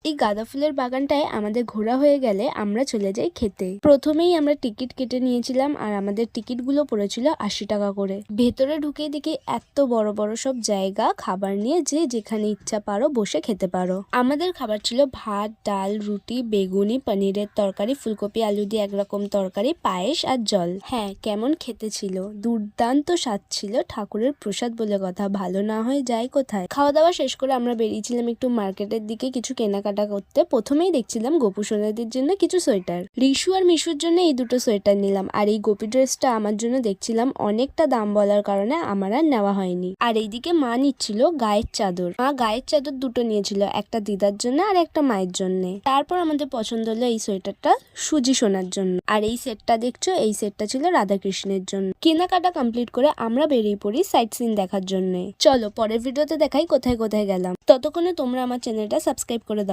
এই গাঁদা ফুলের বাগানটায় আমাদের ঘোরা হয়ে গেলে আমরা চলে যাই খেতে। প্রথমেই আমরা টিকিট কেটে নিয়েছিলাম আর আমাদের টিকিটগুলো পড়েছিল ৮০ টাকা করে। ভেতরে ঢুকে দেখি এত বড় বড় সব জায়গা, খাবার নিয়ে যে যেখানে ইচ্ছা পারো বসে খেতে পারো। আমাদের খাবার ছিল ভাত, ডাল, রুটি, বেগুনি, পনিরের তরকারি, ফুলকপি আলু দিয়ে একরকম তরকারি, পায়েস আর জল। হ্যাঁ, কেমন খেতে ছিল, দুর্দান্ত স্বাদ ছিল। ঠাকুরের প্রসাদ বলে কথা, ভালো না হয় যায় কোথায়। খাওয়া দাওয়া শেষ করে আমরা বেরিয়েছিলাম একটু মার্কেটের দিকে কিছু কেনাকাটা করতে। প্রথমেই দেখছিলাম গোপু সোনাদের জন্য কিছু সোয়েটার। রিশু আর মিশুর জন্য এই দুটো সোয়েটার নিলাম। আর এই গোপী ড্রেসটা আমার জন্য দেখছিলাম অনেকটা দাম বলার কারণে আমার আর নেওয়া হয়নি। আর এইদিকে মা নিচ্ছিল গায়ের চাদর। মা গায়ের চাদর দুটো নিয়েছিল, একটা দিদার জন্য আর একটা মায়ের জন্য। তারপর আমাদের পছন্দ হলো এই সোয়েটারটা সুজি সোনার জন্য। আর এই সেটটা দেখছো, এই সেটটা ছিল রাধাকৃষ্ণের জন্য। কেনাকাটা কমপ্লিট করে আমরা বেরিয়ে পড়ি সাইট সিন দেখার জন্য। চলো পরের ভিডিওতে দেখাই কোথায় কোথায় গেলাম। ততক্ষণে তোমরা আমার চ্যানেলটা সাবস্ক্রাইব করে দাও।